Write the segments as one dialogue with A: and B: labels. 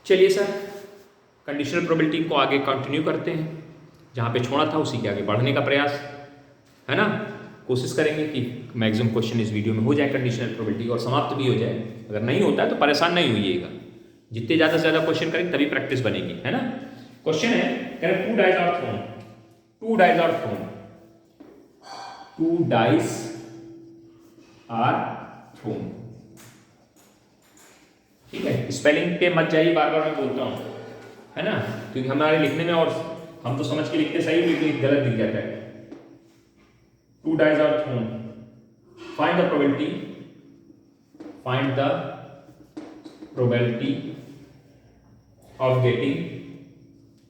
A: चलिए sir, conditional probability को आगे कंटिन्यू करते हैं, जहाँ पे छोड़ा था उसी के आगे बढ़ने का प्रयास है ना। कोशिश करेंगे कि मैक्सिमम क्वेश्चन इस वीडियो में हो जाए कंडीशनल प्रोबेबिलिटी और समाप्त भी हो जाए। अगर नहीं होता है तो परेशान नहीं होइएगा, जितने ज़्यादा से ज़्यादा क्वेश्चन करेंगे तभी प्रैक्टिस बनेगी, है ना। क्वेश्चन है, कह रहे two dice are thrown, two dice are thrown, two dice are thrown. ठीक है, स्पेलिंग पे मत जाइए, बार बार मैं बोलता हूँ, है ना, क्योंकि हमारे लिखने में और हम तो समझ के लिखते सही, लेकिन गलत दिख जाता है। Two dice are thrown, find the probability, find the probability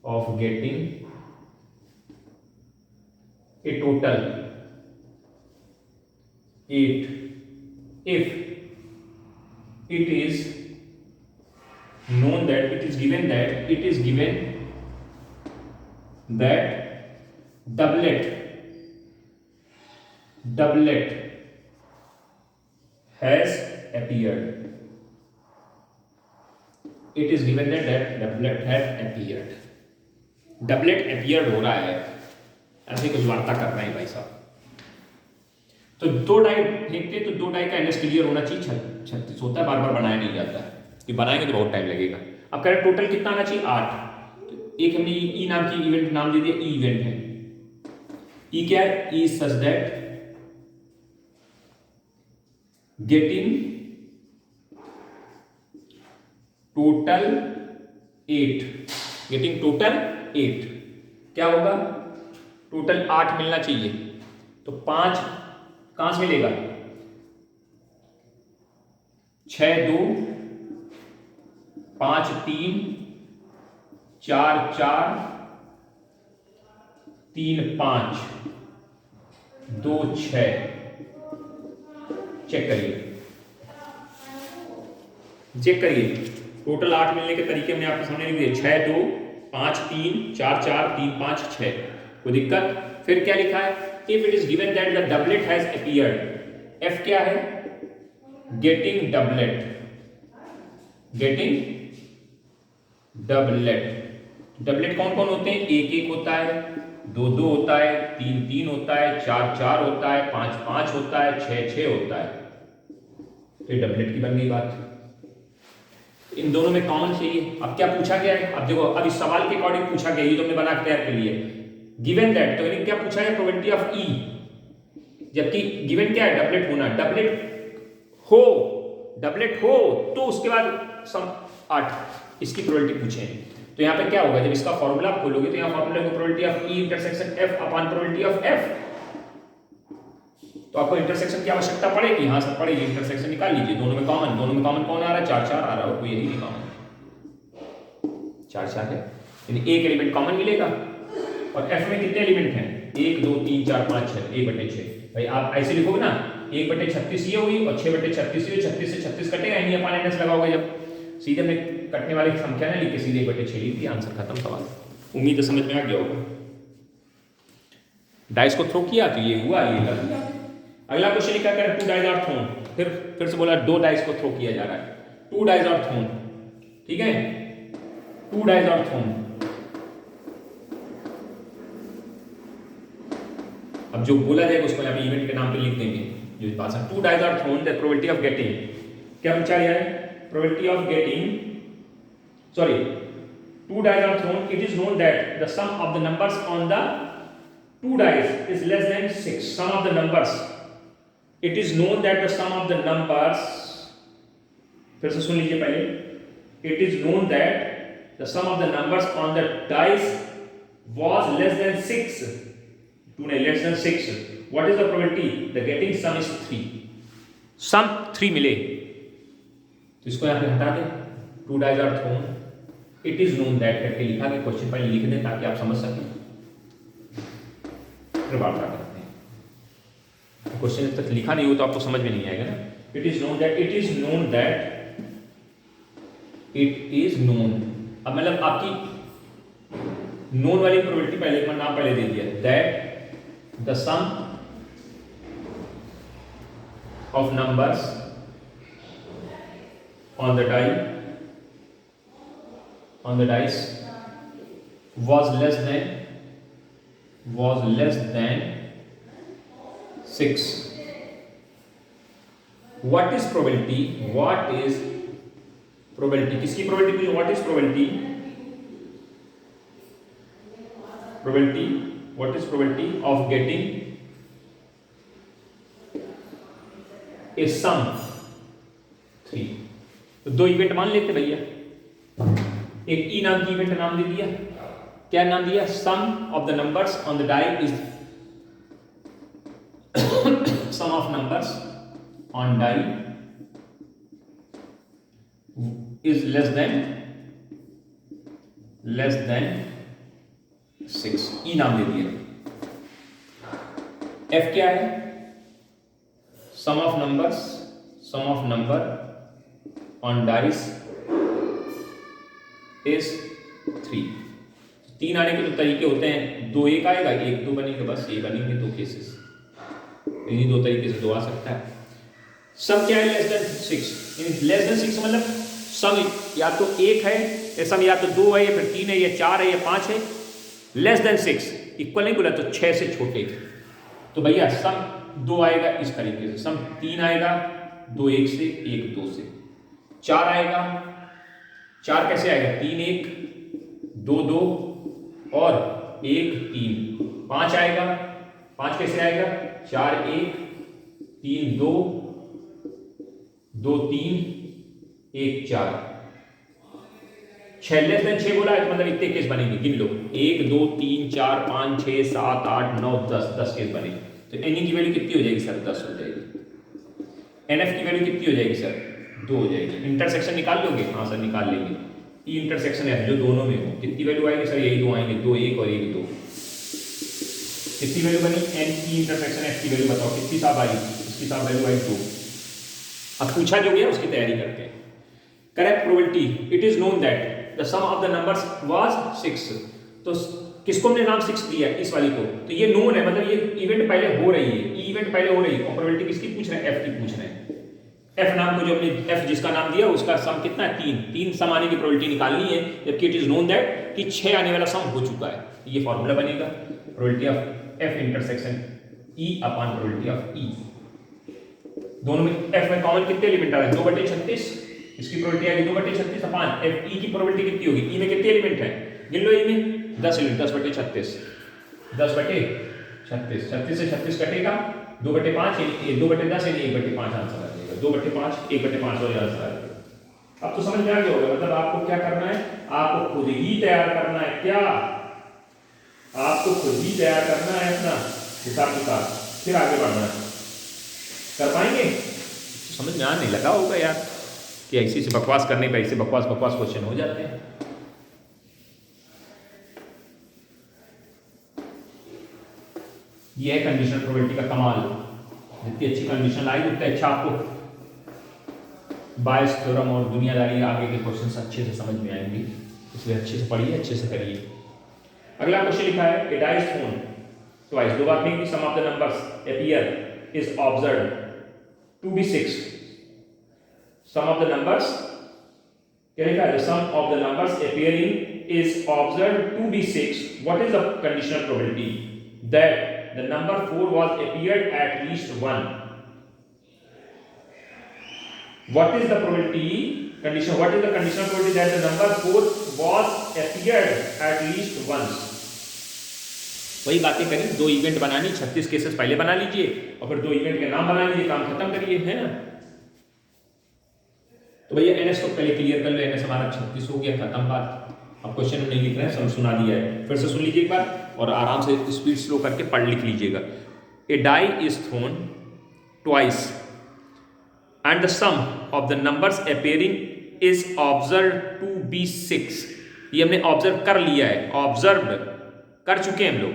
A: of getting a total 8 if it is known that it is given that doublet has appeared. It is given that doublet has appeared. Doublet appeared हो रहा है, ऐसे कुछ वार्ता कर रहे हैं भाई साहब। तो दो डाई फेंकते तो दो डाई का एनएस क्लियर होना चाहिए, 36 होता है, बार बार बनाया नहीं जाता है, कि बनाएंगे तो बहुत टाइम लगेगा। अब कह रहे टोटल कितना आना चाहिए, 8। तो एक हमने ई नाम की इवेंट नाम दे दिया, ई इवेंट है। ई क्या है, E such that getting total 8, getting total 8 क्या होगा, टोटल 8 मिलना चाहिए। तो 5 कहां से मिलेगा, 6 2 5 3 4 4 3 5 2 6। चेक करिए टोटल 8 मिलने के तरीके मैंने आपके सामने लिख दिए, 6 2 5 3 4 4 3 5 6। कोई दिक्कत, फिर क्या लिखा है, if it is given that the doublet has appeared. F क्या है, गेटिंग डबलेट, डबलेट कौन कौन होते हैं, 1 1 होता है, 2 2 होता है, 3 3 होता है, 4 4 होता है, 5 5 होता है, 6 6 होता है। तो ये डबलेट की बन गई बात। इन दोनों में कॉमन चाहिए। अब क्या पूछा गया है, अब देखो, अब इस सवाल के अकॉर्डिंग पूछा गया, ये तो हमने बना के तैयार कर लिए, गिवन दैट, तो क्या पूछा है, प्रोबेबिलिटी ऑफ ई, जबकि गिवन क्या है, डबलेट होना, डबलेट हो तो उसके बाद सम 8, इसकी प्रोबेबिलिटी पूछे। तो यहाँ पे क्या होगा, जब इसका फॉर्मूला आप खोलोगे तो यहाँ फॉर्मूला को probability of E intersection F upon probability of F. तो आपको इंटरसेक्शन की आवश्यकता पड़ेगी, हाँ सर पड़ेगी, इंटरसेक्शन निकाल लीजिए। दोनों में कॉमन कौन आ रहा है, 4 4 आ रहा है, और कोई यही नहीं कॉमन, 4 4 है, यानी एक एलिमेंट कॉमन मिलेगा। और एफ में कितने एलिमेंट हैं, 1 2 3 4 5 6, 1/6। भाई आप ऐसे लिखोगे ना, 1/36 ये हुई और 6/36 ये, 36 से 36 कटेगा, यानी अपन एनएस लगाओगे जब, सीधे में कटने वाली संख्या ना लिख के सीधे 1/6 लिख दिया, आंसर खत्म सवाल। उम्मीद है समझ में आ गया होगा। डाइस को थ्रो किया तो ये हुआ, ये लग गया। अगला क्वेश्चन क्या कह रहा है, टू डाइज आर थ्रोन, फिर से बोला 2 डाइस को थ्रो किया जा रहा है, 2 डाइज आर थ्रोन, ठीक है, 2 डाइज आर थ्रोन। अब जो बोला जाएगा उसको यहाँ पे इवेंट के नाम पे लिख देंगे, जो पास है। 2 dice are thrown, the probability of getting, क्या पूछा गया है, probability of getting, sorry, 2 dice are thrown, it is known that the sum of the numbers on the 2 dice is less than 6, sum of the numbers, it is known that the sum of the numbers, फिर से सुन लीजिए पहले, it is known that the sum of the numbers on the dice was less than 6, 2 नहीं, less than 6. What is the probability, the getting sum is 3, sum 3 मिले, तो इसको यहाँ पे हटा दें, 2 dice are thrown, it is known that करके लिखा कि क्वेश्चन पहले लिख दें ताकि आप समझ सकें, फिर बात करते हैं। क्वेश्चन तक लिखा नहीं हो तो आपको समझ में नहीं आएगा ना। इट इज नोन अब मतलब आपकी नोन वाली प्रोबेबिलिटी पहले का नाम पहले दे दिया, that the sum of numbers on the die on the dice was less than 6. What is probability? किसकी probability? What is probability? What is probability of getting a sum 3? तो 2 इवेंट मान लेते भैया, एक ई नाम की इवेंट नाम दे दिया, क्या नाम दिया? Sum of the numbers on the die is sum of numbers on die is less than 6. E नाम दे दिया. एफ क्या है? Sum of number on dice is 3. 3 आने के तो तरीके होते हैं, 2 1 आएगा, 1 2 बनेगा, बस ये बनेंगे 2 केसेस. इन्हीं 2 तरीके से 2 आ सकता है. सम क्या है? Less than 6. लेस देन 6 मतलब सम या तो 1 है, या सम या तो 2 है, या फिर 3 है, या 4 है, या 5 है. लेस देन 6 इक्वल नहीं बोला तो 6 से छोटे. तो भैया सम 2 आएगा इस तरीके से, सम 3 आएगा 2 1 से, 1 2 से. 4 आएगा, 4 कैसे आएगा? 3 1 2 2 और 1 3. 5 आएगा, 5 कैसे आएगा? 4 1 3 2 2 3 1 4. 6 लेस देन 6 बोला है तो मतलब इतने केस बनेंगे, गिन लो. 1 2 3 4 5 6 7 8 9 10 केस बनेंगे. तो एन की वैल्यू कितनी हो जाएगी सर? 10 हो जाएगी. एनएफ की वैल्यू कितनी हो जाएगी सर? 2 हो जाएगी. इंटरसेक्शन निकाल लोगे? हाँ सर निकाल लेंगे. ई इंटरसेक्शन एफ जो दोनों में हो, कितनी वैल्यू आएगी सर? यही 2 आएंगे, 2 1 और 1 2. कितनी वैल्यू बनी? एन की इंटरसेक्शन एफ की वैल्यू बताओ कितनी साहब आई? इसकी साहब वैल्यू आई 2. अब पूछा जो गया उसकी तैयारी करते हैं. Correct probability, it is known that the sum of the numbers was 6. तो किसको हमने नाम 6 दिया? इस वाली को. तो ये नोन है, मतलब ये इवेंट पहले हो रही है, इवेंट पहले हो रही है. और प्रोबेबिलिटी किसकी पूछ रहे हैं? एफ की पूछ रहे हैं. एफ नाम को जो हमने एफ जिसका नाम दिया उसका सम कितना है? 3 सम आने की प्रोबेबिलिटी निकालनी है, जबकि इट इज नोन दैट कि 6 आने वाला सम हो चुका है. ये फॉर्मूला बनेगा probability of F intersection E upon probability of E. दोनों में एफ में कॉमन कितने एलिमेंट आ रहे हैं? 2/36. इसकी प्रोबेबिलिटी आएगी 2/36 अपॉन एफ ई की प्रोबेबिलिटी कितनी होगी? ई में कितने एलिमेंट हैं? गिन लो. ई में 10 एलिमेंट, 10/36. 10/36 36 से 36 कटेगा, 2/5 यानी 2/10 यानी 1/5 आंसर आ जाएगा. 2/5 1/5 हो आंसर आ जाएगा. अब तो समझ में आ गया होगा. मतलब आपको क्या करना है? आपको खुद ही तैयार करना है. क्या आपको खुद ही तैयार करना है अपना हिसाब किताब, फिर आगे बढ़ना है. कर पाएंगे? समझ में आने लगा होगा यार कि ऐसी से बकवास करने पे ऐसे बकवास क्वेश्चन हो जाते हैं. ये है कंडीशनल प्रोबेबिलिटी का कमाल. जितनी अच्छी कंडीशन आई उतने अच्छा आपको बायस थ्योरम और दुनियादारी आगे के क्वेश्चंस अच्छे से समझ में आएंगे. इसलिए अच्छे से पढ़िए, अच्छे से करिए. अगला क्वेश्चन लिखा है ए डाइस थ्रोन ट्वाइस. 2 बार में sum of the numbers appear is observed to be 6. Sum of the numbers क्या लिखा है? The sum of the numbers appearing is observed to be 6. What is the conditional probability that the number 4 was appeared at least 1? What is the probability condition? What is the conditional probability that the number 4 was appeared at least once? वही बातें करी. 2 event बनानी, 36 cases पहले बना लीजिए और फिर 2 event के नाम बना लीजिए, काम खत्म करिए, है ना. तो भैया एनएस को पहले क्लियर कर लो. एनएस हमारा 36 हो गया, खत्म बात. अब क्वेश्चन नहीं लिख रहे हैं, सब सुना दिया है. फिर से सुन लीजिए एक बार और आराम से स्पीड स्लो करके पढ़ लिख लीजिएगा. A die is thrown twice and the sum of the numbers appearing is observed to be 6. ये हमने ऑब्जर्व कर लिया है, ऑब्जर्व कर चुके हैं हम लोग.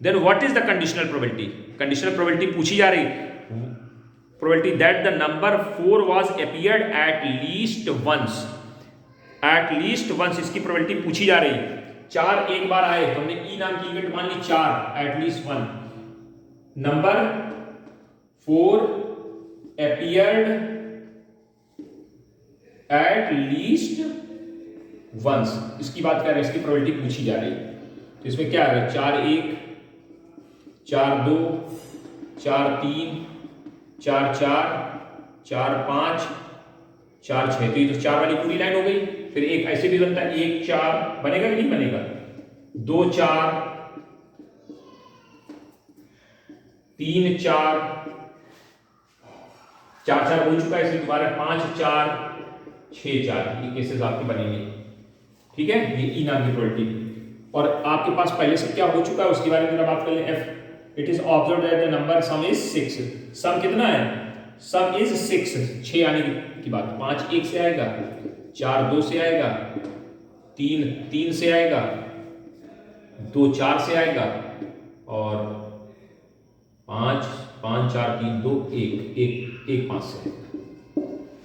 A: Then what is the conditional probability? Conditional probability पूछी जा रही. Probability that the number 4 was appeared at least once. At least once इसकी प्रोबेबिलिटी पूछी जा रही. 4 एक बार आए तो हमने ई नाम की इवेंट मान ली 4. At least 1 number 4 appeared at least once, इसकी बात कर रहे हैं, इसकी प्रोबेबिलिटी पूछी जा रही है। तो इसमें क्या है, 4-1, 4-2, 4-3, 4-4, 4-5, 4-6, तो ये तो 4 वाली पूरी लाइन हो गई। फिर एक ऐसे भी बनता है 1-4, बनेगा कि नहीं बनेगा, 2-4, 3-4, 4-4 हो चुका है, इसलिए दोबारा 5-4, 6-4, ये केसेस आपके बनेंगे। ठीक है, ये ई नाम की प्रोबेबिलिटी। और आपके पास पहले से क्या हो चुका है उसके बारे में जरा बात कर लें। F it is observe that the number some is 6, सम कितना है, सम इज 6, 6 आने की बात। 5 1 से आएगा, 4 2 से आएगा, 3 3 से आएगा, 2 4 से आएगा, और 5 5 4 3 2 1 1 1 5 से आएगा।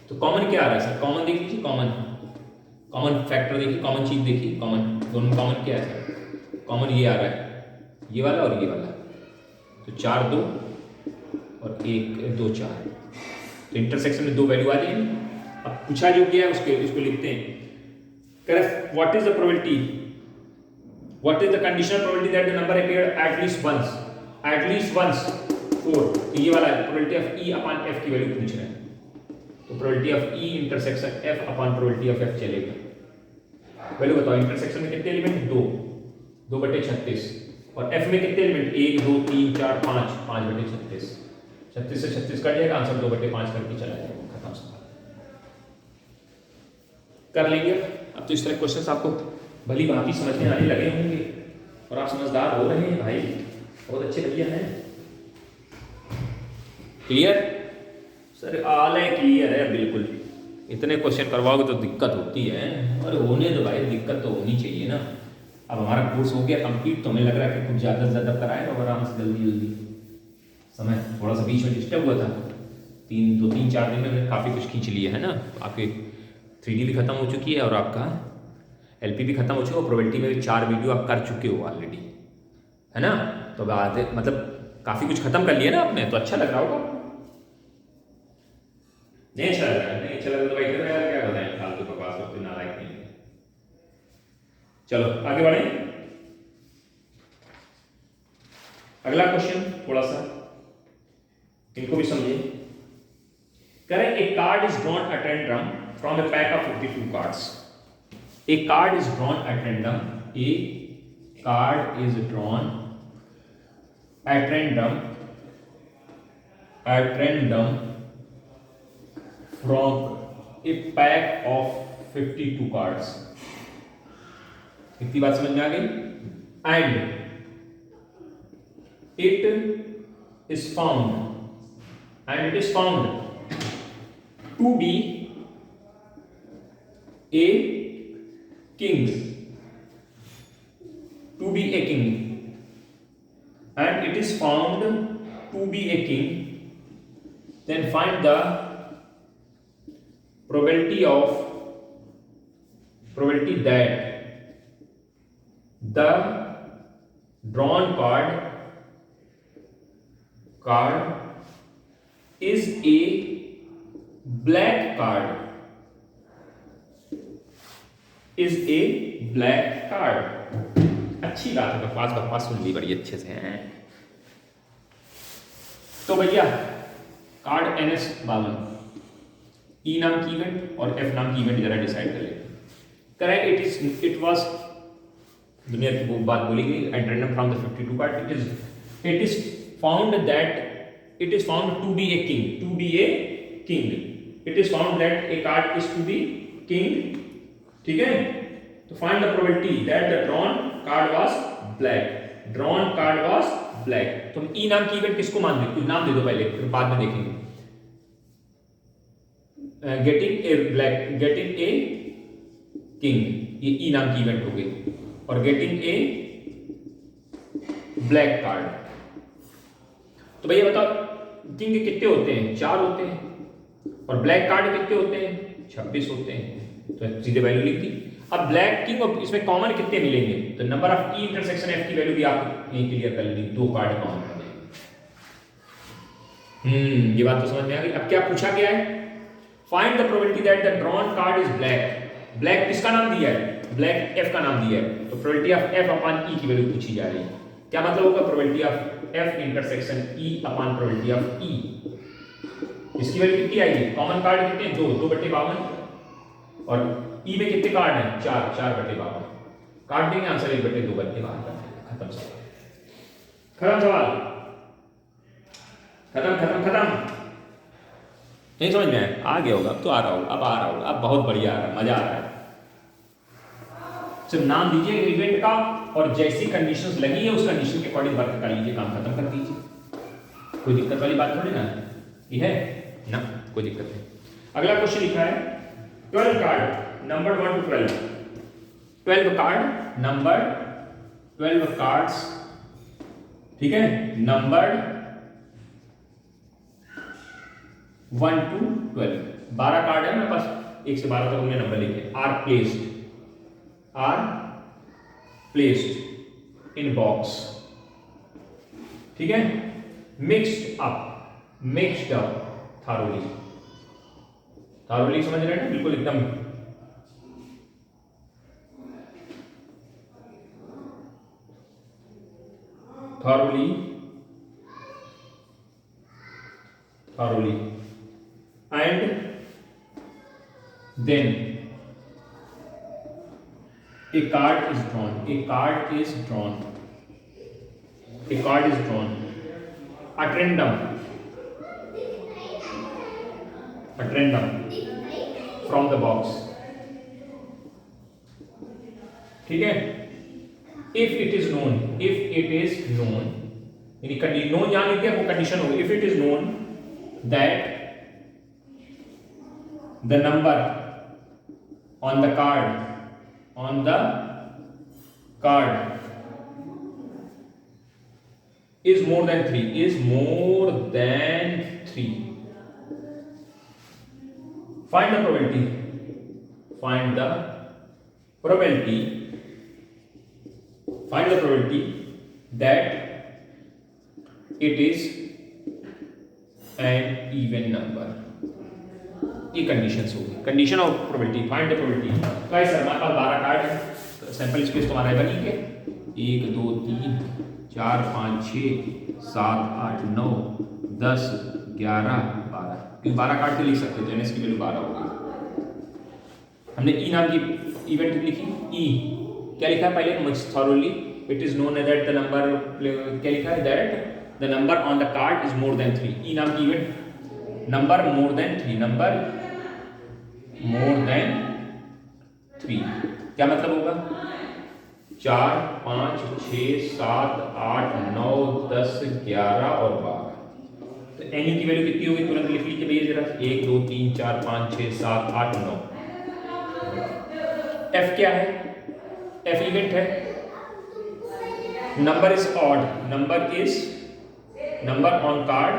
A: तो कॉमन क्या आ रहा है सर, कॉमन देख लीजिए, कॉमन फैक्टर देखिए, कॉमन चीज देखिए, कॉमन दोनों में कॉमन क्या है, कॉमन ये आ रहा है, ये वाला और ये वाला। तो 4 2 और 1 2 4, तो इंटरसेक्शन में 2 वैल्यू आ जाएंगी। अब पूछा जो क्या है उसको लिखते हैं। Correct, what is the probability, what is the conditional probability that the number appear at least once, at least once 4। तो ये वाला probability of E upon F की वैल्यू पूछ रहे हैं। तो probability of E intersection F upon probability of F चलेगा। Value बताओ, इंटरसेक्शन में कितने एलिमेंट, 2/36, और एफ में कितने एलिमेंट, 1 2 3 4 5, 5/36, 36 से 36 कट जाएगा, आंसर 2/5 करके चला जाएगा, खत्म सवाल। कर लेंगे। अब तो इस तरह क्वेश्चंस आपको भली भांति समझ में आने लगे होंगे और आप समझदार हो रहे हैं भाई, बहुत अच्छे भैया हैं। क्लियर सर, आल है, क्लियर है बिल्कुल। इतने क्वेश्चन करवाओगे तो दिक्कत होती है, और होने दो भाई, दिक्कत तो होनी चाहिए ना। अब हमारा कोर्स हो गया कंप्लीट, तो हमें लग रहा है कि कुछ ज़्यादा से ज़्यादा कराएगा और आराम से जल्दी जल्दी। समय थोड़ा सा बीच में डिस्टर्ब हुआ था, 3 दिन में हमने काफ़ी कुछ खींच लिया है ना। आपके 3D भी खत्म हो चुकी है और आपका LP भी खत्म हो चुका है, और प्रोबेबिलिटी में भी 4 वीडियो आप कर चुके हो ऑलरेडी, है ना। तो अब आगे मतलब काफ़ी कुछ खत्म कर लिया ना आपने, तो अच्छा लग रहा होगा। नहीं अच्छा लग रहा है, नहीं अच्छा लग रहा तो भाई कर यार, क्या बताएं, फालतू बकवास करते, नालायक नहीं। चलो आगे बढ़े, अगला क्वेश्चन थोड़ा सा इनको भी समझिए। करें, a card is drawn at random from a pack of 52 cards. A card is drawn at random, a card is drawn at random from a pack of 52 cards। इतनी बात समझ में आ गई। and it is found to be a king, and it is found to be a king, then find the probability that the drawn card is a black card, अच्छी बात है, बकवास सुन ली बड़ी अच्छे से हैं। तो भैया कार्ड NS52, ई नाम की इवेंट और एफ नाम की इवेंट जरा डिसाइड कर लेते हैं। करेक्ट, इट वाज, दुनिया की वो बात बोली गई, at random from the 52 card, it is found to be a king, it is found that a card is to be king. ठीक है, तो find the probability that the drawn card was black. तुम E नाम की event किसको मान दो, कुछ नाम दे दो पहले, फिर बाद में देखेंगे। गेटिंग ए किंग, ये ई नाम की इवेंट हो गई, और गेटिंग ए ब्लैक कार्ड। तो भैया बताओ, किंग के कितने होते हैं, 4 होते हैं, और ब्लैक कार्ड कितने होते हैं, 26 होते हैं। तो सीधे वैल्यू लिख दी। अब ब्लैक किंग और इसमें कॉमन कितने मिलेंगे, तो number of E intersection F की वैल्यू भी आप यहीं क्लियर कर ली, 2 कार्ड कॉमन कर देंगे। ये बात तो समझ में आ गई। अब क्या पूछा गया है, find the probability that the drawn card is black. Black किसका नाम दिया है, ब्लैक एफ का नाम दिया है, तो probability of F upon E की वैल्यू पूछी जा रही है। क्या मतलब होगा? Probability of F intersection E upon probability of E. इसकी वैल्यू कितनी आएगी? कॉमन कार्ड कितने? 2/52 और ई में कितने कार्ड हैं? 4/52 काट देंगे, आंसर 1/2 करके बाहर कर देंगे। खत्म सवाल, खत्म सवाल, खत्म। नहीं समझ में आया? आ गया होगा, अब तो आ रहा होगा, अब आ रहा होगा, अब बहुत बढ़िया आ रहा है, मजा आ रहा है। सिर्फ नाम दीजिए इवेंट का और जैसी कंडीशंस लगी है उस कंडीशन के अकॉर्डिंग वर्क कर लीजिए, काम खत्म कर दीजिए। कोई दिक्कत वाली बात थोड़ी ना ये है ना, कोई दिक्कत नहीं। अगला क्वेश्चन लिखा है 12 card number 1 to 12, 12 card number 12 cards, ठीक है, नंबर 1 to 12, 12 कार्ड है मेरे पास, 1 से 12 तक उनमें नंबर लिखे। आर प्लेस्ड इन बॉक्स, ठीक है, मिक्स्ड अप थारोली समझ रहे हैं ना, बिल्कुल एकदम thoroughly and then a card is drawn at random from the box, ठीक है। if it is known यानी known यहाँ लिख दिया, वो कंडीशन होगी। if it is known that the number on the card is more than 3, find the probability that it is an even number। ये conditions होगी, condition of probability, find the probability. Guys sir हमारे पास 12 card है, sample space तुम्हारा है बनी के 1 2 3 4 5 6 7 8 9 10 11 12, क्योंकि 12 card के लिख सकते थे, एनएस की वैल्यू 12 होगी। हमने ई नाम की इवेंट लिखी, ई क्या लिखा है पहले? Thoroughly it is known that the number, क्या लिखा है? That the number on the card is more than 3। ई नाम की इवेंट नंबर मोर देन 3, क्या मतलब होगा? 4 5 6 7 8 9 10 11 और 12। तो एन की वैल्यू कितनी होगी? तुरंत लिख लीजिए भैया जरा, 1 2 3 4 5 6 7 8 9। एफ क्या है? एफ इवेंट है, number is odd, number on card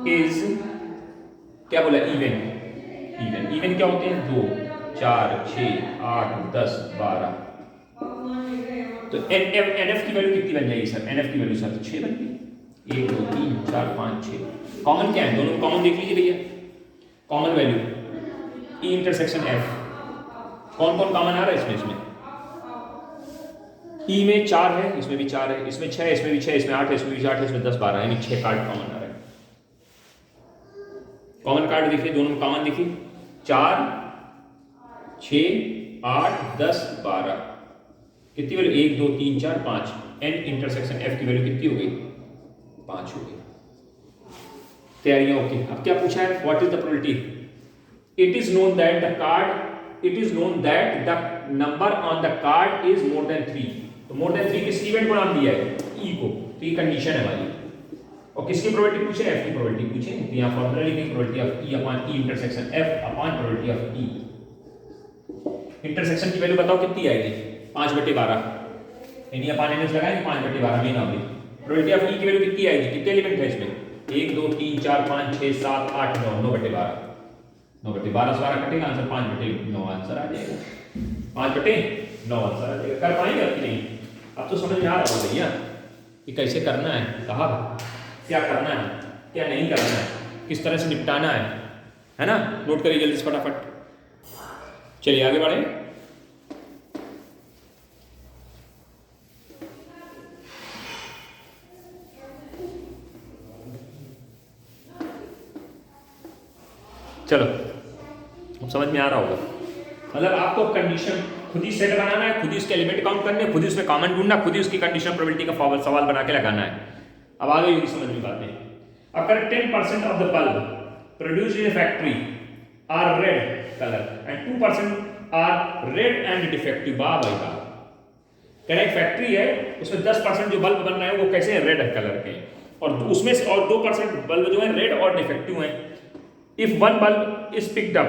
A: is, क्या बोला? इवन क्या होते हैं? 2 4 6 8 10 12। तो एनएफ की वैल्यू कितनी बन जाएगी सर? एनएफ की वैल्यू सर 6 बन गई, 1 2 3 4 5 6। कॉमन क्या है? दोनों कॉमन देख लीजिए भैया, कॉमन वैल्यू ई इंटरसेक्शन एफ, कौन कॉमन आ रहा है इसमें? ई में 4 है, इसमें भी 4 है, इसमें 6 है, इसमें भी 6, इसमें 8 है, इसमें भी 8 है, इसमें 10 12, यानी 6 कार्ड कॉमन आ रहा है। कॉमन कार्ड देखिए, दोनों में कॉमन देखिए, 4 6 8 10 12, कितनी वैल्यू? 1 2 3 4 5। एन इंटरसेक्शन एफ की वैल्यू कितनी हो गई? 5 हो गई। तैयारियां ओके। अब क्या पूछा है? What is the probability? It is known that the number on the card is more than 3। तो मोर देन 3 किस इवेंट को नाम दिया है? ई को। तो ये कंडीशन है हमारी। और किसकी प्रोबेबिलिटी पूछे? एफ की प्रोबेबिलिटी पूछे। तो यहाँ फॉर्मूला लिखेंगे, probability of E upon E intersection F upon probability of E. Intersection की वैल्यू बताओ कितनी आएगी? 5/12, यानी अपॉन एनएस लगाएंगे 5/12 में नाम लिखें। प्रोबेबिलिटी ऑफ ई की वैल्यू कितनी आएगी? कितने एलिमेंट है इसमें? 1 2 3 4 5 6 7 8 9, 9/12। 9/12 से 12 कटेगा, आंसर 5/9 आंसर आ जाएगा। 5/9 आंसर आ जाएगा। कर पाएंगे अब कि नहीं? अब तो समझ में आ रहा है भैया कि कैसे करना है, कहा क्या करना है, क्या नहीं करना है, किस तरह से निपटाना है ना? नोट करिए जल्दी से फटाफट। चलिए आगे बढ़े। चलो अब समझ में आ रहा होगा, मतलब आपको कंडीशन खुद ही सेट बनाना है, खुद ही उसके एलिमेंट काउंट करने, खुद ही उसमें कॉमन ढूंढना, खुद ही उसकी कंडीशन प्रोबेबिलिटी का सवाल बना के लगाना है। अब आगे ये समझ में बातें। अगर 10% of the bulb produced in factory are red colour and 2% are red and defective, बाब आएगा कहना एक फैक्ट्री है उसमें 10% जो बल्ब बन रहे हैं वो कैसे हैं, रेड कलर के, और उसमें से और 2% बल्ब जो है रेड और डिफेक्टिव हैं। If one bulb is picked up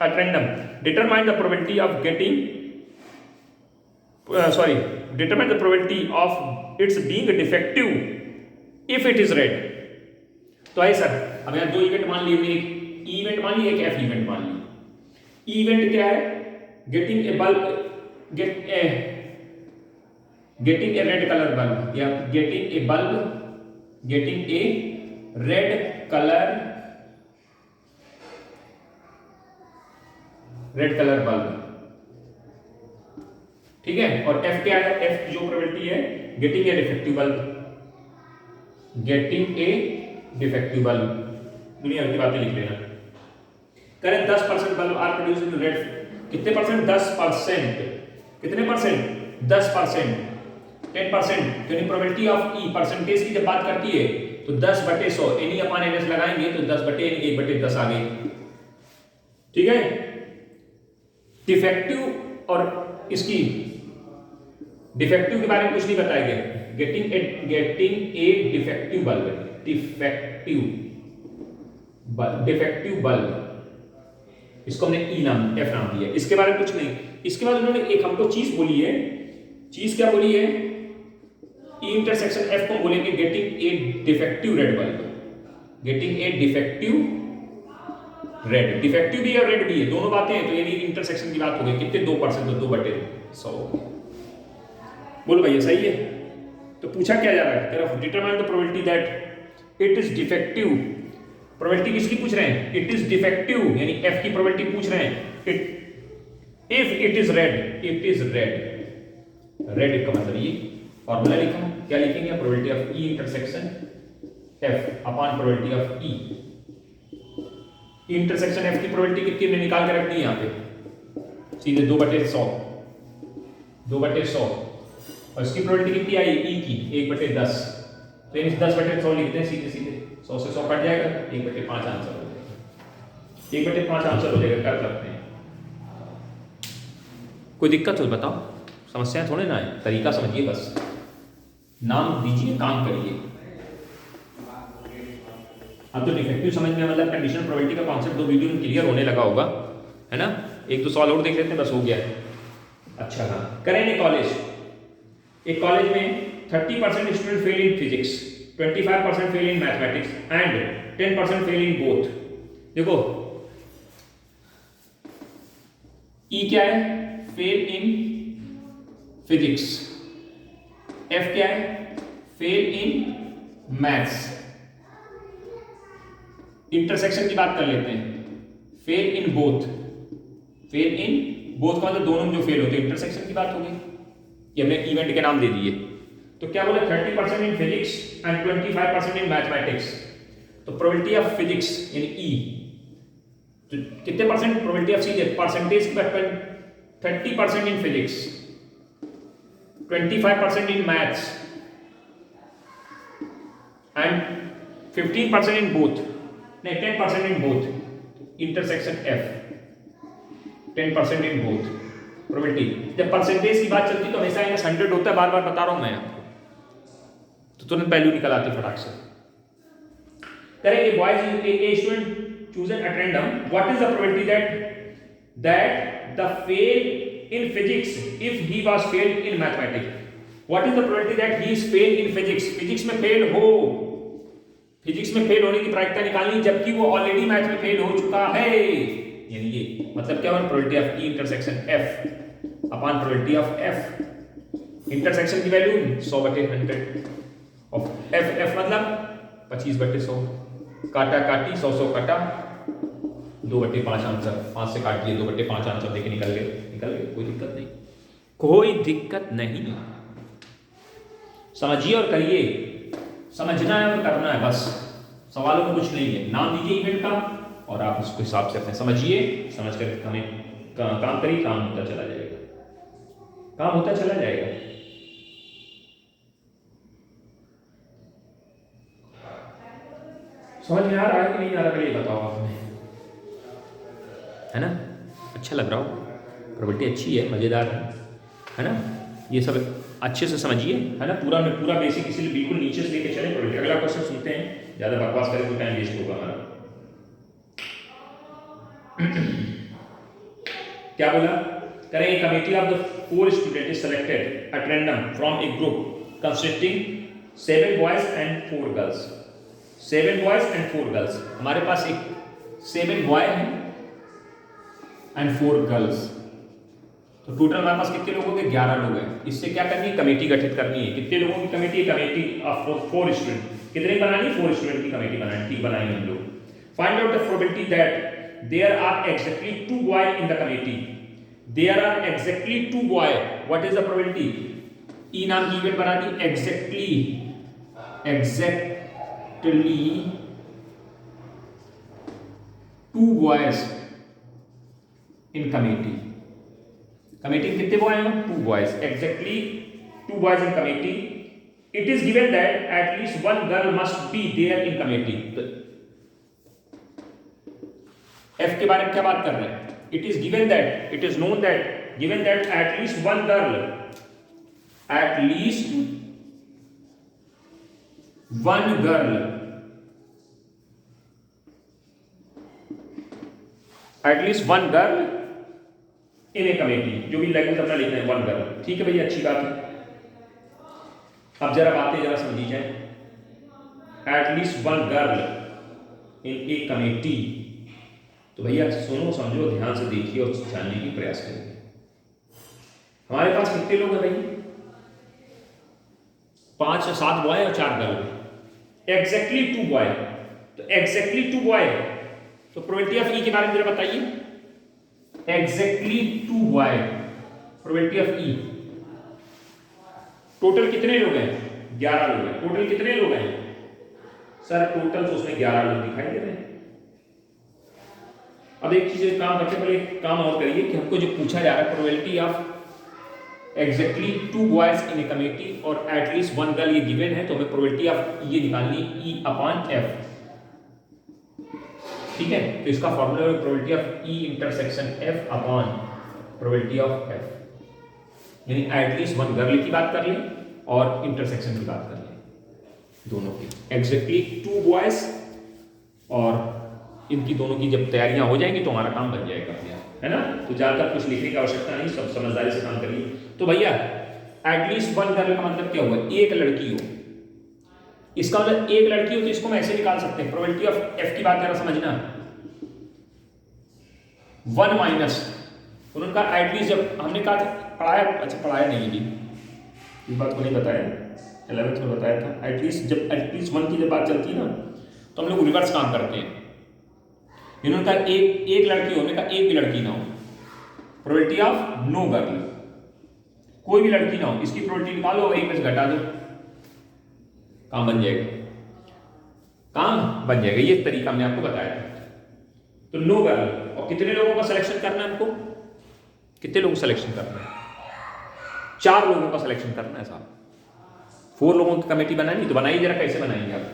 A: at random, determine the probability of getting determine the probability of its being defective if it is red. तो है सर, अब यहाँ दो इवेंट मान लिए, एक इवेंट मान लिए, एक एफ इवेंट मान लिए। इवेंट क्या है, getting a red colour bulb, या getting a red colour bulb, ठीक है। और एफ क्या है, एफ जो प्रोबेबिलिटी है गेटिंग ए डिफेक्टिव बल्ब, दुनिया की बातें लिख लेना। करें 10% bulb are produce in red, कितने परसेंट, 10%, कितने परसेंट, 10%, 10%, यानी प्रोबेबिलिटी ऑफ ई, परसेंटेज की जब बात करती है तो 10/100 एनी अपॉन एनएस लगाएंगे तो 10/1/10 आ गई, ठीक है। डिफेक्टिव और इसकी डिफेक्टिव के बारे में कुछ नहीं बताया गया, गेटिंग ए डिफेक्टिव बल्ब, इसको हमने ई नाम, एफ नाम दिया, इसके बारे में कुछ नहीं। इसके बाद उन्होंने एक हमको चीज बोली है, चीज क्या बोली है, ई इंटरसेक्शन एफ को बोलेंगे getting a defective red bulb, getting a defective red, defective भी है रेड भी है, दोनों बातें हैं, तो यानी इंटरसेक्शन की बात हो गई, कितने 2%, तो 2/100। बोलो भैया सही है। तो पूछा क्या जा रहा है, तरफ determine the probability that it is defective, probability किसकी पूछ रहे हैं, इट इज डिफेक्टिव, यानी एफ की प्रोबेबिलिटी पूछ रहे हैं। If it is red, it is red का मतलब ये फॉर्मूला लिखा, क्या लिखेंगे, probability of E intersection F upon probability of E. Intersection F की प्रोबेबिलिटी कितनी हमने निकाल के रख दी यहाँ पे, सीधे 2/100, 2/100, और इसकी प्रोबेबिलिटी कितनी आई ई की, 1/10, तो यानी 10/100 लिखते हैं सीधे सीधे, 100 से 100 कट जाएगा, 1/5 आंसर हो जाएगा, 1/5 आंसर हो जाएगा, कर सकते हैं। कोई दिक्कत हो बताओ, समस्याएं थोड़े ना है, तरीका समझिए, बस नाम दीजिए, काम करिए। अब तो डिफेक्टिव समझ में, मतलब कंडीशनल प्रोबेबिलिटी का कॉन्सेप्ट 2 वीडियो में क्लियर होने लगा होगा, है ना। 1-2 सवाल और देख लेते हैं, बस हो गया। अच्छा हाँ, करें एक कॉलेज में 30% student fail in physics, 25% fail in mathematics and 10% fail in both. देखो ई क्या है, फेल इन फिजिक्स, एफ क्या है, फेल इन मैथ्स। इंटरसेक्शन की बात कर लेते हैं, fail in both, fail in both का मतलब दोनों में जो फेल होते हैं, इंटरसेक्शन की बात हो गई, ये हमने इवेंट के नाम दे दिए। तो क्या बोला, 30% in physics and 25% in mathematics, तो प्रोबेबिलिटी ऑफ फिजिक्स यानी ई, तो कितने percent probability of C, percentage की बात करें, 30% in physics, 25% in maths and 15% in both, नहीं 10% in both, intersection F, 10% in both probability. जब परसेंटेज की बात चलती तो हमेशा 100 होता है, बार बार बता रहा हूं मैं आपको, तो तुरंत वैल्यू निकल आती फटाक से। करें boys a student chosen at random, what is the probability that the fail in physics if he was failed in mathematics, what is the probability that he is failed in physics, physics में fail हो, physics में fail होने की प्रायिकता निकालनी, जबकि वो already math में फेल हो चुका है, यानी ये मतलब क्या हुआ, probability of E intersection F upon probability of F. Intersection की वैल्यू 100/100 ऑफ एफ, एफ मतलब 25/100, काटा काटी 100 काटा 2/5 आंसर, 5 से काट दिए, 2/5 आंसर देखे निकल गए, कोई दिक्कत नहीं, कोई दिक्कत नहीं। समझिए और करिए, समझना है और करना है बस, सवालों में कुछ नहीं है। नाम दीजिए इवेंट का और आप उसके हिसाब से अपने समझिए, समझ कर हमें काम करिए, काम होता चला जाएगा, काम होता चला जाएगा। समझ में आ रहा है कि नहीं आ रहा, पहले बताओ आप हमें, है ना? अच्छा लग रहा हो, प्रोबेबिलिटी अच्छी है, मज़ेदार है ना? ये सब अच्छे से समझिए, है ना? पूरा बेसिक इसीलिए बिल्कुल नीचे से लेके चले प्रोबेबिलिटी। अगला क्वेश्चन सुनते हैं, ज़्यादा बकवास करें तो टाइम वेस्ट होगा हमारा। क्या बोला? करें, ए committee of the 4 student is selected at random from A group consisting 7 boys and 4 girls. 7 boys and 4 girls, हमारे पास एक 7 बॉय हैं एंड 4 गर्ल्स, तो टोटल हमारे पास कितने लोगों के? 11 लोग हैं। इससे क्या करनी है? कमेटी गठित करनी है। कितने लोगों की कमेटी? Committee of 4 student. कितने बनानी? 4 स्टूडेंट की कमेटी बनानी, ठीक बनाई हम लोग। Find out the probability that there are exactly 2 boy in the committee. There are exactly 2 boy, what is the probability? E नाम की इवेंट बना दी, exactly 2 boys in committee. Committee में कितने बॉय हैं? 2 boys, exactly 2 boys in committee. It is given that at least 1 girl must be there in committee. F के बारे में क्या बात कर रहे हैं? It is given that, it is known that, given that at least 1 girl, at least 1 girl, at least 1 girl in A committee, जो भी लैंग्वेज अपना लिखना है 1 गर्ल, ठीक है भैया, अच्छी बात है। अब जरा बातें जरा समझी जाए। Eight least 1 girl in A committee, तो भैया सुनो समझो ध्यान से देखिए और जानने की प्रयास करिए। हमारे पास कितने लोग हैं भाई? 5 या 7 बॉय और 4 गर्ल, एग्जैक्टली 2 बॉय, तो एग्जैक्टली 2 बॉय, तो प्रोबेबिलिटी ऑफ ई के बारे में जरा बताइए। Exactly 2 boy, probability of E. Total कितने लोग हैं? 11 लोग हैं। टोटल कितने लोग हैं सर? टोटल तो उसमें 11 लोग दिखाई दे रहे हैं। अब एक चीज काम करते पहले एक काम और करिए कि हमको जो पूछा जा रहा है probability of exactly 2 boys in A committee और एटलीस्ट 1 गर्ल, ये गिवन है, तो हमें प्रोबेबिलिटी ऑफ ये निकालनी ई अपॉन एफ, ठीक है? तो इसका फॉर्मूला है probability of E intersection F upon probability of F, यानी एटलीस्ट 1 गर्ल की बात कर लें और इंटरसेक्शन की बात कर लें, दोनों की। एग्जैक्टली 2 बॉयज और इनकी दोनों की जब तैयारियां हो जाएंगी तो हमारा काम बन जाएगा भैया, है ना? तो ज्यादातर कुछ लिखने की आवश्यकता नहीं, सब समझदारी से काम करिए। तो भैया एटलीस्ट 1 गर्ल का मतलब क्या हुआ? एक लड़की हो। इसका मतलब एक लड़की हो तो इसको हम ऐसे निकाल सकते हैं, प्रोबेबिलिटी ऑफ एफ की बात जरा समझना, 1 माइनस उनका एटलीस्ट, जब हमने कहा था पढ़ाया, अच्छा पढ़ाया नहीं है, इस बात को नहीं बताया, 11th में बताया था। एटलीस्ट जब एटलीस्ट 1 की जब बात चलती है ना तो हम लोग रिवर्स काम करते हैं। इन्होंने कहा एक लड़की होने का, एक भी लड़की ना हो, प्रोबेबिलिटी ऑफ नो गर्ल, कोई भी लड़की ना हो, इसकी प्रोबेबिलिटी निकालो और 1 में से घटा दो, काम बन जाएगा, काम बन जाएगा। ये तरीका हमने आपको बताया था। तो नो गर्ल, और कितने लोगों का सिलेक्शन करना है हमको? कितने लोगों का सिलेक्शन करना है? 4 लोगों का सिलेक्शन करना है साहब। 4 लोगों की कमेटी बनानी, तो बनाइए जरा, कैसे बनाएंगे आप?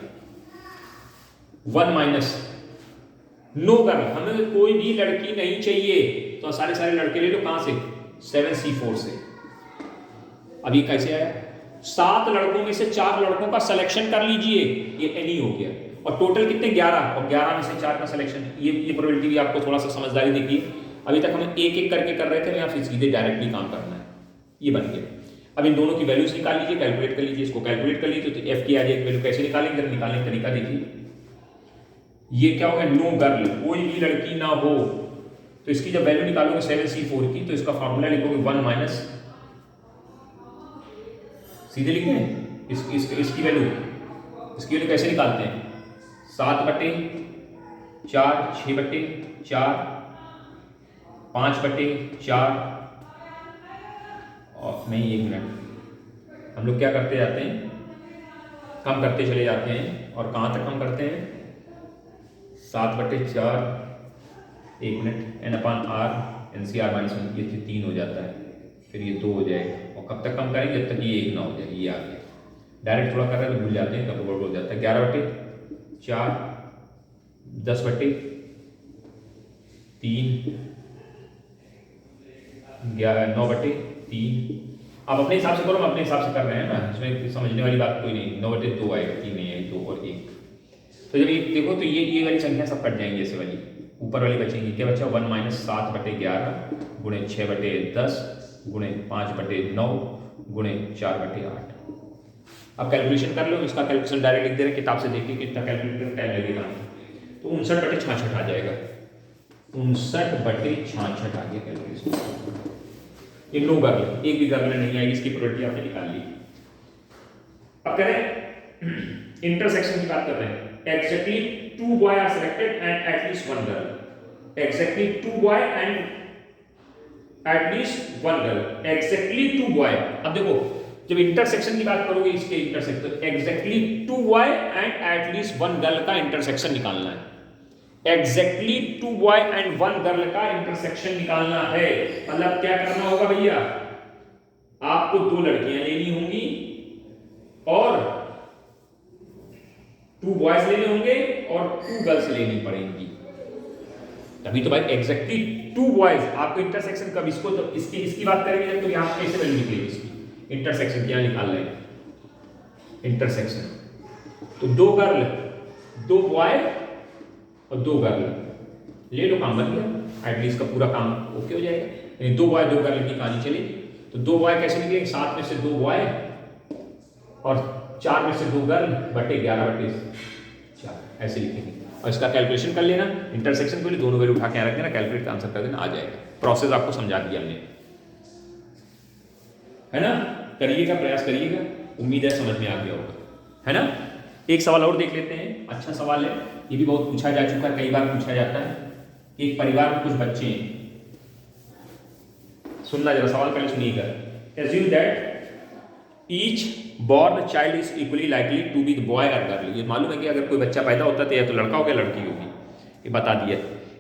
A: 1 माइनस नो गर्ल, हमें कोई भी लड़की नहीं चाहिए, तो सारे लड़के ले लो, कहां से? 7C4 से। अब ये कैसे आया? 7 लड़कों में से 4 लड़कों का सिलेक्शन कर लीजिए, ये एनी हो गया, और टोटल कितने? 11, और 11 में से 4 का सिलेक्शन। ये प्रोबेबिलिटी भी आपको थोड़ा सा समझदारी देखिए, अभी तक हम एक एक करके कर रहे थे, यहाँ फिर सीधे डायरेक्टली काम करना है, ये बन गया। अब इन दोनों की वैल्यूज निकाल लीजिए, कैलकुलेट कर लीजिए, इसको कैलकुलेट कर लीजिए, तो एफ की आ जाएगी वैल्यू। कैसे निकालेंगे? निकालने का तरीका देखिए। ये क्या होगा? नो गर्ल, कोई भी लड़की ना हो, तो इसकी जब वैल्यू निकालोगे 7C4 की, तो इसका फॉर्मूला लिखोगे 1 माइनस, सीधे लिख दें इसकी वैल्यू। इसकी वैल्यू कैसे निकालते हैं? 7/, 4, 6/4, 5/4, और नहीं, 1 मिनट, हम लोग क्या करते जाते हैं, कम करते चले जाते हैं, और कहाँ तक कम करते हैं, 7/4, 1 मिनट, n/r NCR -1, ये 3 हो जाता है, फिर ये 2 हो जाएगा, और कब तक कम करेंगे, जब तक ये 1 ना हो जाए, ये आ गया। डायरेक्ट थोड़ा कर रहे हैं तो भूल जाते हैं, कब गड़बड़ हो जाता है। 11/4, 10/3, 9/3। आप अपने हिसाब से करो, हम अपने हिसाब से कर रहे हैं ना, इसमें समझने वाली बात कोई नहीं। 9/2 आएगा, 3 नहीं है, 2 और 1। तो जब ये देखो तो ये वाली संख्या सब कट जाएंगी, ऐसे वाली ऊपर वाली बचेंगी। क्या बचा, 1 - 7/11 गुणे 6/10 गुणे 5/9 गुणे 4/8। अब कैलकुलेशन कर लो, इसका कैलकुलेशन डायरेक्ट लिख दे रहे हैं, किताब से देखिए कितना कैलकुलेटर में टाइम लगेगा। तो 59/66 आ जाएगा, 59/66 आ गया कैलकुलेशन। ये नो कर लो, एक भी गर्ल नहीं आएगी, इसकी प्रोबेबिलिटी आपने निकाल ली। अब करें इंटरसेक्शन की बात कर रहे हैं। Exactly 2 boy are selected and at least 1 girl. Exactly 2 boy and at least 1 girl. Exactly 2 boy. अब देखो जब इंटरसेक्शन की बात करोगे, इसके इंटरसेक्शन, तो exactly 2 boy and at least 1 girl का इंटरसेक्शन निकालना है। Exactly 2 boy and 1 girl का इंटरसेक्शन निकालना है। मतलब क्या करना होगा भैया, आपको 2 लड़कियां लेनी होंगी और 2 बॉयज लेने होंगे और 2 गर्ल्स लेनी पड़ेंगी। तभी तो भाई एग्जैक्टली 2 बॉयज, आपको इंटरसेक्शन कब, इसको तो इसकी बात करेंगे जब, तो यहाँ कैसे वैल्यू निकलेगी इसकी इंटरसेक्शन, क्या निकाल रहे हैं इंटरसेक्शन। तो 2 गर्ल, 2 बॉय और 2 गर्ल ले लो, काम बन गया, एटलीस्ट का पूरा काम ओके हो जाएगा। यानी 2 बॉय 2 गर्ल की कहानी चलेगी। तो 2 बॉय कैसे निकलेंगे, 7 में से 2 बॉय और 4 में से 2 गर्ल बटे 11/4, ऐसे लिखेंगे। और इसका कैलकुलेशन कर लेना, इंटरसेक्शन के लिए दोनों वैल्यू उठा के रख देना, कैलकुलेट का आंसर कर देना, आ जाएगा। प्रोसेस आपको समझा दिया हमने, है ना। करिएगा, प्रयास करिएगा, उम्मीद है समझ में आ गया होगा, है ना। एक सवाल और देख लेते हैं, अच्छा सवाल है, ये भी बहुत पूछा जा चुका है, कई बार पूछा जाता है कि एक परिवार में कुछ बच्चे हैं। सुनना जरा, सवाल पहले सुनिएगा। Assume that each born child is equally likely to be the boy और गर्ल। ये मालूम है कि अगर कोई बच्चा पैदा होता है तो या तो लड़का होगा लड़की होगी, ये बता दिया।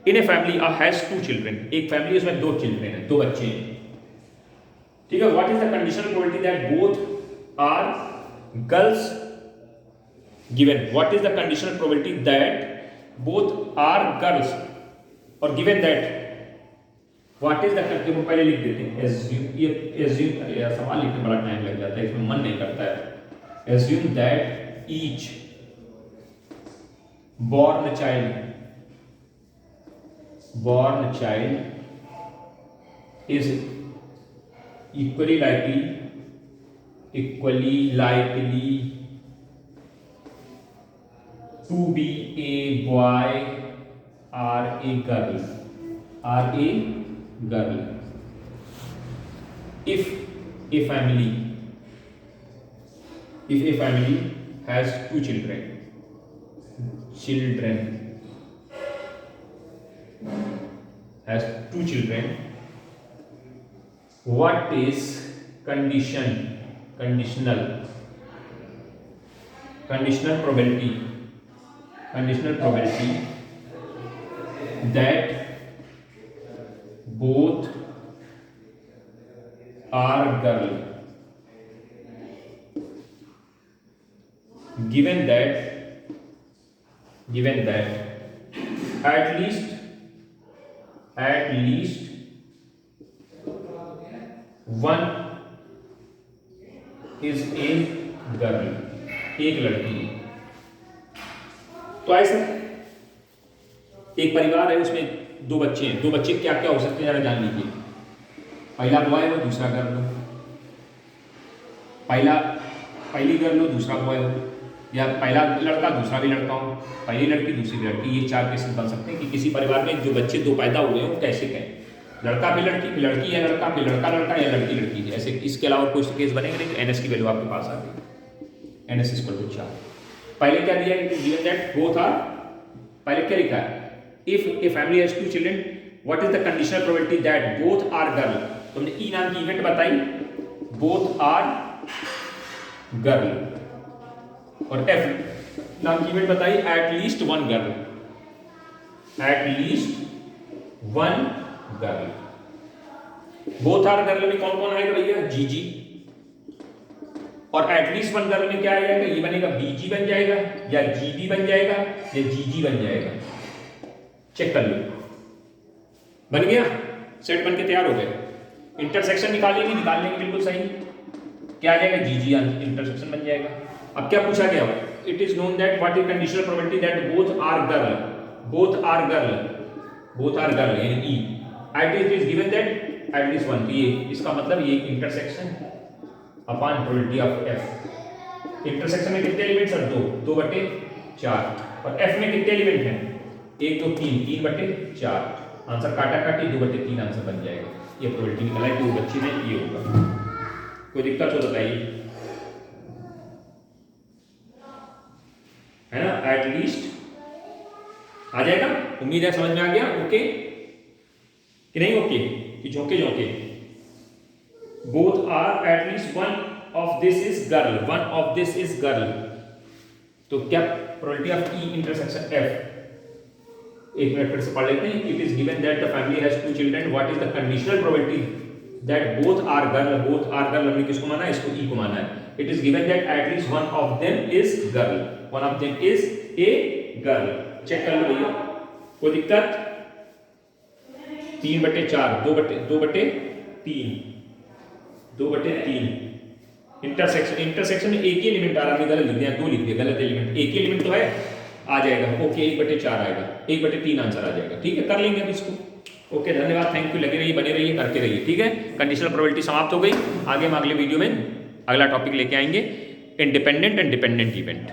A: In a family has 2 children, एक फैमिली उसमें 2 चिल्ड्रन है, 2 बच्चे हैं, ठीक है। What is the conditional probability that both are girls given, what is the conditional probability that both are girls, और given that what is the, करके वो पहले लिख देते हैं। एज्यूम, अरे सवाल लिखने में बड़ा टाइम लग जाता है, इसमें मन नहीं करता है। Assume that each born child is equally likely to be a boy or a girl, if a family has 2 children has 2 children, what is conditional probability that both are girl, given that at least one is a girl, एक लड़की है। तो ऐसा एक परिवार है, उसमें 2 बच्चे हैं, 2 बच्चे क्या क्या हो सकते हैं जरा जान लीजिए। पहला बॉय हो, दूसरा गर्ल हो, पहली गर्ल हो, दूसरा बॉय हो, या पहला लड़का दूसरा भी लड़का हो, पहली लड़की दूसरी लड़की। ये 4 केस बन सकते हैं कि किसी परिवार में जो बच्चे 2 पैदा हुए हैं वो कैसे कहें, लड़का फिर लड़की, फिर लड़की या लड़का, फिर लड़का या लड़की लड़की, ऐसे। इसके अलावा कोई केस बनेंगे नहीं। तो NS की वैल्यू आपके पास आ गई, NS = 4। पहले क्या दिया है, गिवन दैट बोथ आर, पहले क्या लिखा है, if a family has 2 children what is the conditional probability that both are girl. तो हमने ई नाम की इवेंट बताई, बोथ आर गर्ल, और एफ नाम की इवेंट बताई at least one girl, at least one girl. Both are girl में कौन कौन आएगा भैया, जीजी, और एटलीस्ट वन गर्ल में क्या आ जाएगा, ये बनेगा बीजी बन जाएगा, या जीबी बन जाएगा, या जीजी बन जाएगा। चेक कर लो, बन गया, सेट बन के तैयार हो गए। इंटरसेक्शन निकाल लेंगे बिल्कुल सही, क्या आ जाएगा, जीजी इंटरसेक्शन बन जाएगा। अब क्या पूछा गया, it is known that what is conditional probability that both are girl, both are girl, both are girl यानी E, it is given that at least one. तो ये इसका मतलब ये intersection upon probability of F. Intersection में कितने elements हैं, 2/4, और एफ में कितने एलिमेंट हैं, 1 2 3, 3/4। आंसर काटा काटी 2/3 आंसर बन जाएगा। ये प्रोबेबिलिटी निकला है, 2 बच्चे में ये होगा। कोई दिक्कत हो बताइए, है ना, एटलीस्ट आ जाएगा। उम्मीद है समझ में आ गया, ओके कि नहीं, ओके कि झोंके झोंके। Both are at least one of this is girl, one of this is girl. तो क्या probability of E intersection F, एक मिनट फिर से पढ़ लेते हैं। It is given that the family has 2 children, what is the conditional probability that both are girl, both are girl हमने किसको माना है, इसको ई को माना है। It is given that at least one of them is girl, one of them is a girl. Check कर लो भैया, कोई दिक्कत, 3/4, 2/3, 2/3। इंटरसेक्शन में एक ही एलिमेंट आ रहा है, गलत लिख दिया, 2 लिख दिया, गलत एलिमेंट, एक ही एलिमेंट तो है, आ जाएगा, ओके 1/4 आएगा, 1/3 आंसर आ जाएगा। ठीक है, कर लेंगे अब इसको। ओके, धन्यवाद, थैंक यू, लगे रहिए, बने रहिए, करते रहिए। ठीक है, कंडीशनल प्रोबेबिलिटी समाप्त हो गई। आगे हम अगले वीडियो में अगला टॉपिक लेके आएंगे, इंडिपेंडेंट एंड डिपेंडेंट इवेंट।